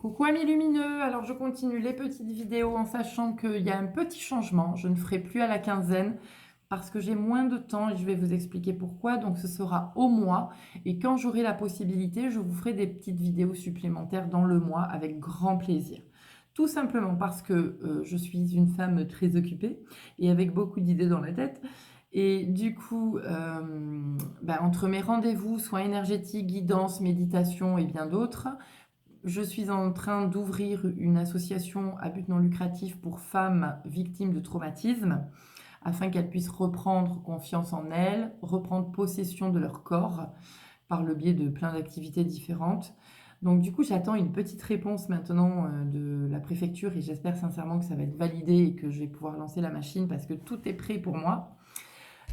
Coucou amis lumineux, alors je continue les petites vidéos en sachant qu'il y a un petit changement, je ne ferai plus à la quinzaine parce que j'ai moins de temps et je vais vous expliquer pourquoi, donc ce sera au mois et quand j'aurai la possibilité, je vous ferai des petites vidéos supplémentaires dans le mois avec grand plaisir. Tout simplement parce que je suis une femme très occupée et avec beaucoup d'idées dans la tête. Et du coup, entre mes rendez-vous, soins énergétiques, guidance, méditation et bien d'autres, je suis en train d'ouvrir une association à but non lucratif pour femmes victimes de traumatisme, afin qu'elles puissent reprendre confiance en elles, reprendre possession de leur corps par le biais de plein d'activités différentes. Donc du coup, j'attends une petite réponse maintenant de la préfecture et j'espère sincèrement que ça va être validé et que je vais pouvoir lancer la machine parce que tout est prêt pour moi.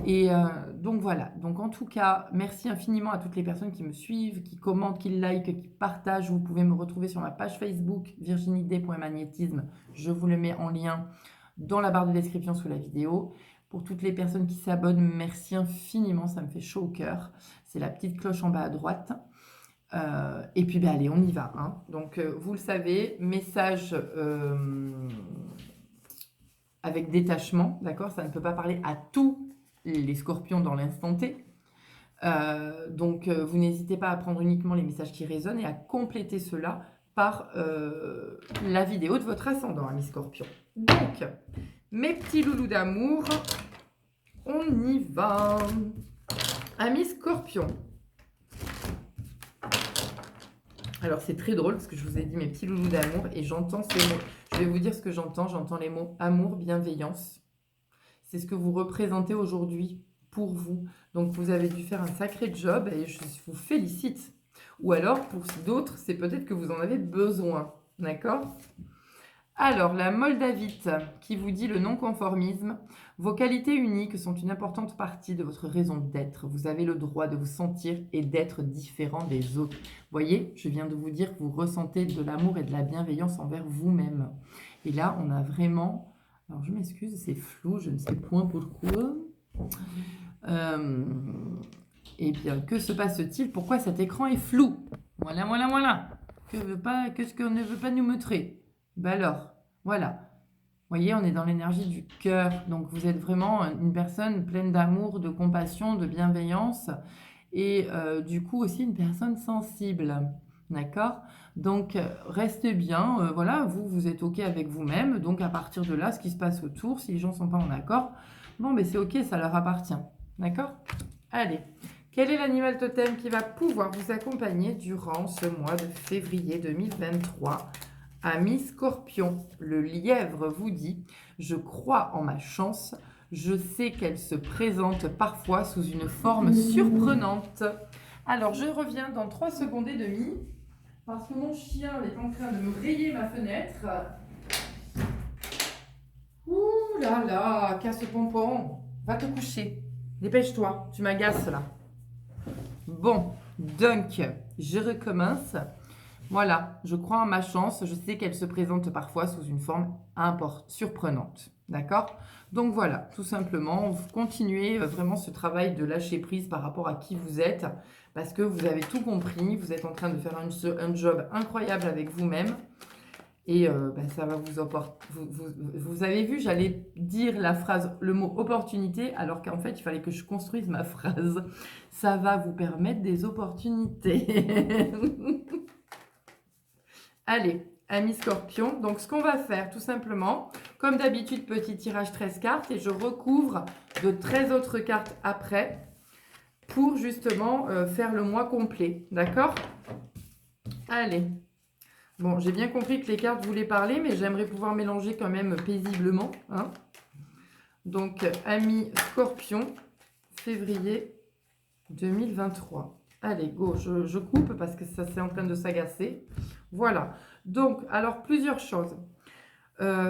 Et donc voilà, donc en tout cas, merci infiniment à toutes les personnes qui me suivent, qui commentent, qui likent, qui partagent. Vous pouvez me retrouver sur ma page Facebook virginidé.magnétisme. Je vous le mets en lien dans la barre de description sous la vidéo. Pour toutes les personnes qui s'abonnent, merci infiniment, ça me fait chaud au cœur. C'est la petite cloche en bas à droite. Et puis allez, on y va, hein. Donc vous le savez, message avec détachement, d'accord? Ça ne peut pas parler à tous les scorpions dans l'instant T. Donc vous n'hésitez pas à prendre uniquement les messages qui résonnent et à compléter cela par la vidéo de votre ascendant, amis scorpions. Donc, mes petits loulous d'amour, on y va. Amis scorpions. Alors c'est très drôle parce que je vous ai dit mes petits loulous d'amour et j'entends ces mots. Je vais vous dire ce que j'entends. J'entends les mots amour, bienveillance. C'est ce que vous représentez aujourd'hui pour vous. Donc, vous avez dû faire un sacré job et je vous félicite. Ou alors, pour d'autres, c'est peut-être que vous en avez besoin. D'accord? Alors, la Moldavite qui vous dit le non-conformisme. Vos qualités uniques sont une importante partie de votre raison d'être. Vous avez le droit de vous sentir et d'être différent des autres. Voyez, je viens de vous dire que vous ressentez de l'amour et de la bienveillance envers vous-même. Et là, on a vraiment... Alors, je m'excuse, c'est flou, je ne sais point pourquoi. Eh bien, que se passe-t-il? Pourquoi cet écran est flou? Voilà, voilà, voilà. Qu'est-ce qu'on ne veut pas nous montrer? Ben alors, voilà. Vous voyez, on est dans l'énergie du cœur. Donc, vous êtes vraiment une personne pleine d'amour, de compassion, de bienveillance. Et du coup, aussi une personne sensible. D'accord? Donc, restez bien. Voilà, vous êtes OK avec vous-même. Donc, à partir de là, ce qui se passe autour, si les gens ne sont pas en accord, bon, mais c'est OK, ça leur appartient. D'accord? Allez. Quel est l'animal totem qui va pouvoir vous accompagner durant ce mois de février 2023? Amis Scorpion, le lièvre vous dit « Je crois en ma chance. Je sais qu'elle se présente parfois sous une forme surprenante. » Alors, je reviens dans 3 secondes et demie parce que mon chien est en train de me rayer ma fenêtre. Ouh là là, casse-pompon, va te coucher. Dépêche-toi, tu m'agaces là. Bon, donc, je recommence. Voilà, je crois en ma chance. Je sais qu'elle se présente parfois sous une forme surprenante. D'accord? Donc voilà, tout simplement, vous continuez vraiment ce travail de lâcher prise par rapport à qui vous êtes, parce que vous avez tout compris, vous êtes en train de faire un job incroyable avec vous-même, et ça va vous apporter... Vous avez vu, j'allais dire la phrase, le mot opportunité, alors qu'en fait, il fallait que je construise ma phrase. Ça va vous permettre des opportunités. Allez, amis scorpions, donc ce qu'on va faire tout simplement, comme d'habitude, petit tirage 13 cartes et je recouvre de 13 autres cartes après pour justement faire le mois complet, d'accord? Allez, bon, j'ai bien compris que les cartes voulaient parler, mais j'aimerais pouvoir mélanger quand même paisiblement, hein. Donc, amis scorpions, février 2023. Allez, go, je coupe parce que ça c'est en train de s'agacer. Voilà. Donc, alors, plusieurs choses.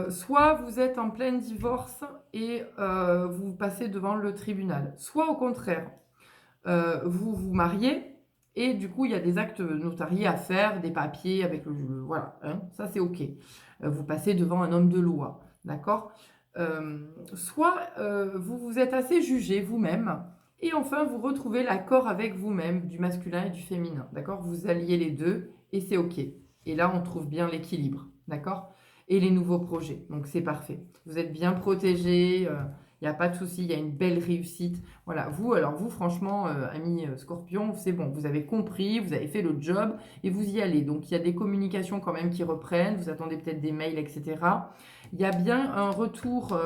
Soit vous êtes en plein divorce et vous passez devant le tribunal. Soit au contraire, vous vous mariez et du coup, il y a des actes notariés à faire, des papiers avec le... Voilà, hein, ça c'est OK. Vous passez devant un homme de loi, d'accord? Soit vous vous êtes assez jugé vous-même et enfin, vous retrouvez l'accord avec vous-même du masculin et du féminin, d'accord? Vous alliez les deux et c'est OK. Et là, on trouve bien l'équilibre, d'accord? Et les nouveaux projets, donc c'est parfait. Vous êtes bien protégés, il n'y a pas de souci, il y a une belle réussite. Voilà, vous, alors vous, franchement, amis Scorpion, c'est bon, vous avez compris, vous avez fait le job et vous y allez. Donc il y a des communications quand même qui reprennent, vous attendez peut-être des mails, etc. Il y a bien un retour,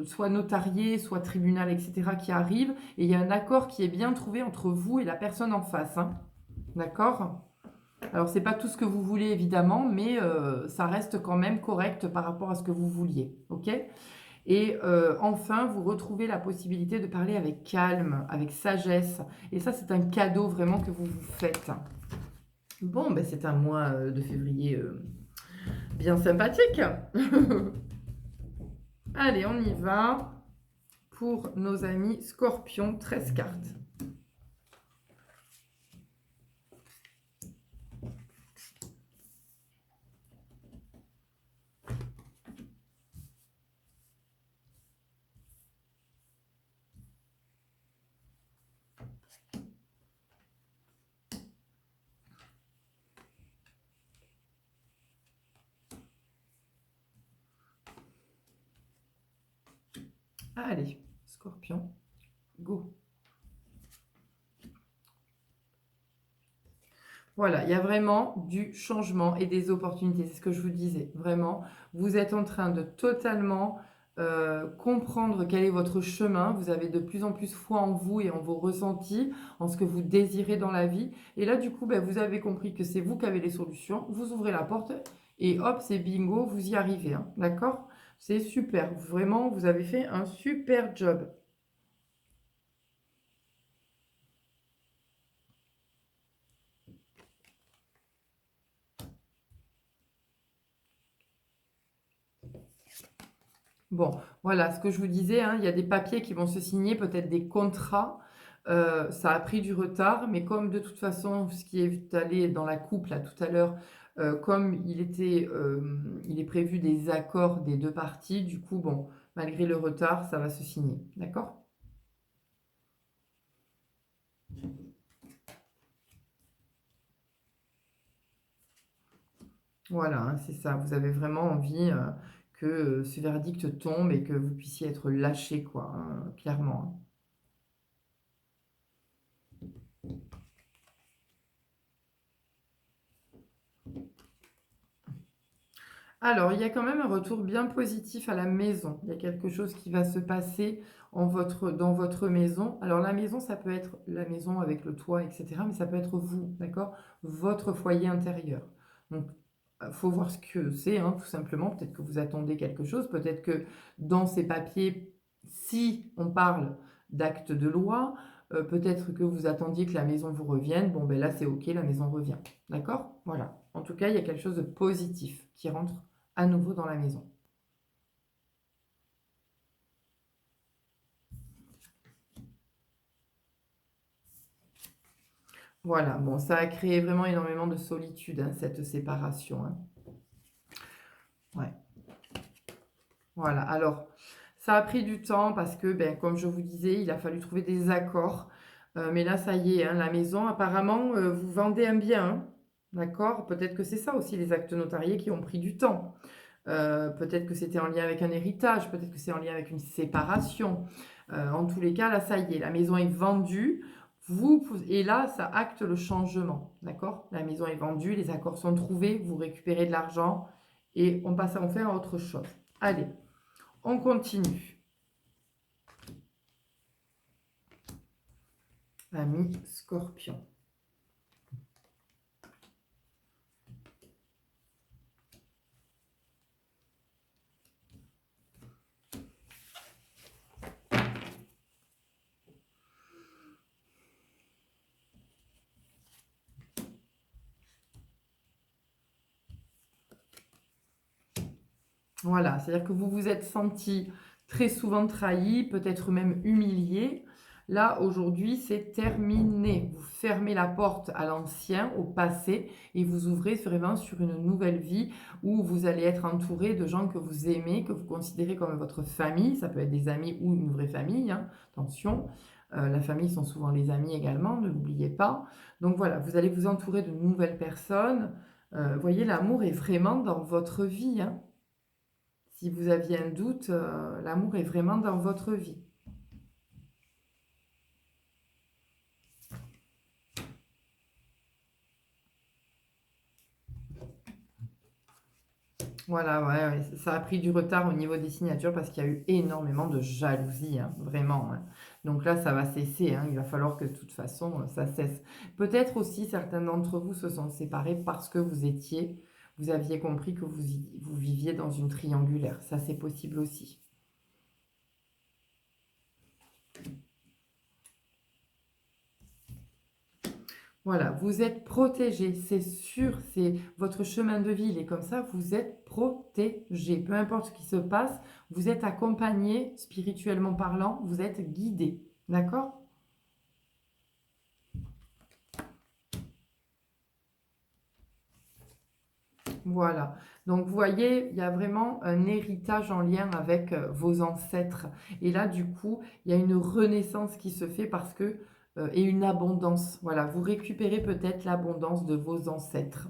soit notarié, soit tribunal, etc., qui arrive, et il y a un accord qui est bien trouvé entre vous et la personne en face, hein. D'accord? Alors, c'est pas tout ce que vous voulez, évidemment, mais ça reste quand même correct par rapport à ce que vous vouliez. OK? Et enfin, vous retrouvez la possibilité de parler avec calme, avec sagesse. Et ça, c'est un cadeau vraiment que vous vous faites. Bon, ben, c'est un mois de février bien sympathique. Allez, on y va pour nos amis Scorpion, 13 cartes. Allez, Scorpion, go. Voilà, il y a vraiment du changement et des opportunités. C'est ce que je vous disais. Vraiment, vous êtes en train de totalement comprendre quel est votre chemin. Vous avez de plus en plus foi en vous et en vos ressentis, en ce que vous désirez dans la vie. Et là, du coup, ben, vous avez compris que c'est vous qui avez les solutions. Vous ouvrez la porte et hop, c'est bingo, vous y arrivez, hein. D'accord? C'est super. Vraiment, vous avez fait un super job. Bon, voilà ce que je vous disais, hein, il y a des papiers qui vont se signer, peut-être des contrats. Ça a pris du retard, mais comme de toute façon, ce qui est allé dans la coupe là tout à l'heure, comme il est prévu des accords des 2 parties, du coup, bon, malgré le retard, ça va se signer. D'accord? Voilà, hein, c'est ça. Vous avez vraiment envie, que, ce verdict tombe et que vous puissiez être lâchés quoi, hein, clairement, hein. Alors, il y a quand même un retour bien positif à la maison. Il y a quelque chose qui va se passer dans votre maison. Alors, la maison, ça peut être la maison avec le toit, etc., mais ça peut être vous, d'accord? Votre foyer intérieur. Donc, il faut voir ce que c'est, hein, tout simplement. Peut-être que vous attendez quelque chose. Peut-être que dans ces papiers, si on parle d'acte de loi, peut-être que vous attendiez que la maison vous revienne. Bon, ben là, c'est OK, la maison revient. D'accord? Voilà. En tout cas, il y a quelque chose de positif qui rentre à nouveau dans la maison. Voilà, bon, ça a créé vraiment énormément de solitude, hein, cette séparation, hein. Ouais, voilà. Alors, ça a pris du temps parce que, ben, comme je vous disais, il a fallu trouver des accords. Mais là, ça y est, hein, la maison, apparemment, vous vendez un bien, hein, d'accord? Peut-être que c'est ça aussi, les actes notariés qui ont pris du temps. Peut-être que c'était en lien avec un héritage, peut-être que c'est en lien avec une séparation. En tous les cas, là, ça y est, la maison est vendue. Et là, ça acte le changement, d'accord? La maison est vendue, les accords sont trouvés, vous récupérez de l'argent et on passe à en faire autre chose. Allez, on continue. Ami Scorpion. Voilà, c'est-à-dire que vous vous êtes senti très souvent trahi, peut-être même humilié. Là, aujourd'hui, c'est terminé. Vous fermez la porte à l'ancien, au passé, et vous ouvrez vraiment sur une nouvelle vie où vous allez être entouré de gens que vous aimez, que vous considérez comme votre famille. Ça peut être des amis ou une vraie famille, hein. Attention, la famille sont souvent les amis également, ne l'oubliez pas. Donc voilà, vous allez vous entourer de nouvelles personnes. Vous voyez, l'amour est vraiment dans votre vie, hein. Si vous aviez un doute, l'amour est vraiment dans votre vie. Voilà, ouais, ouais, ça a pris du retard au niveau des signatures parce qu'il y a eu énormément de jalousie, hein, vraiment, hein. Donc là, ça va cesser, hein, il va falloir que de toute façon, ça cesse. Peut-être aussi, certains d'entre vous se sont séparés parce que vous aviez compris que vous viviez dans une triangulaire. Ça, c'est possible aussi. Voilà, vous êtes protégé, c'est sûr, c'est votre chemin de vie, il est comme ça, vous êtes protégé. Peu importe ce qui se passe, vous êtes accompagné, spirituellement parlant, vous êtes guidé. D'accord? Voilà. Donc, vous voyez, il y a vraiment un héritage en lien avec vos ancêtres. Et là, du coup, il y a une renaissance qui se fait parce que, et une abondance. Voilà, vous récupérez peut-être l'abondance de vos ancêtres.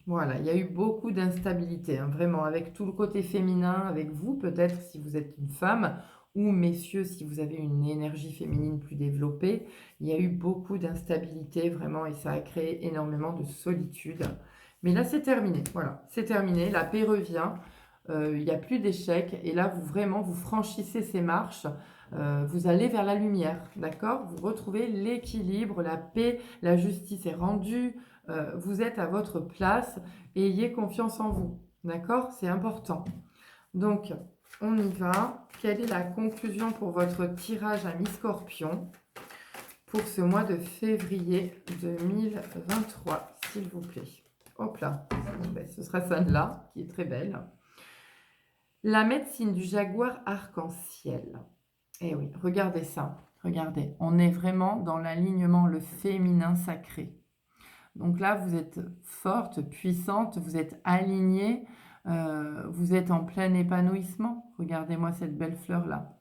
Voilà, il y a eu beaucoup d'instabilité, hein, vraiment, avec tout le côté féminin, avec vous peut-être si vous êtes une femme, ou messieurs si vous avez une énergie féminine plus développée. Il y a eu beaucoup d'instabilité, vraiment, et ça a créé énormément de solitude. Mais là, c'est terminé, voilà, c'est terminé, la paix revient, il n'y a plus d'échecs, et là, vous franchissez ces marches, vous allez vers la lumière, d'accord? Vous retrouvez l'équilibre, la paix, la justice est rendue, vous êtes à votre place et ayez confiance en vous. D'accord? C'est important. Donc, on y va. Quelle est la conclusion pour votre tirage à mi-scorpion pour ce mois de février 2023, s'il vous plaît? Hop là. Ben, ce sera celle-là, qui est très belle. La médecine du jaguar arc-en-ciel. Eh oui, regardez ça. Regardez, on est vraiment dans l'alignement, le féminin sacré. Donc là, vous êtes forte, puissante, vous êtes alignée, vous êtes en plein épanouissement. Regardez-moi cette belle fleur-là.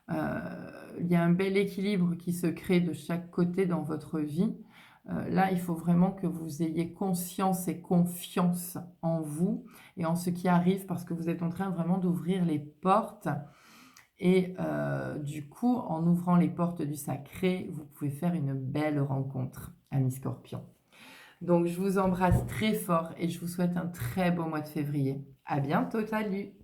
Il y a un bel équilibre qui se crée de chaque côté dans votre vie. Là, il faut vraiment que vous ayez conscience et confiance en vous et en ce qui arrive parce que vous êtes en train vraiment d'ouvrir les portes. Et du coup, en ouvrant les portes du sacré, vous pouvez faire une belle rencontre, ami Scorpion. Donc, je vous embrasse très fort et je vous souhaite un très beau mois de février. À bientôt, salut!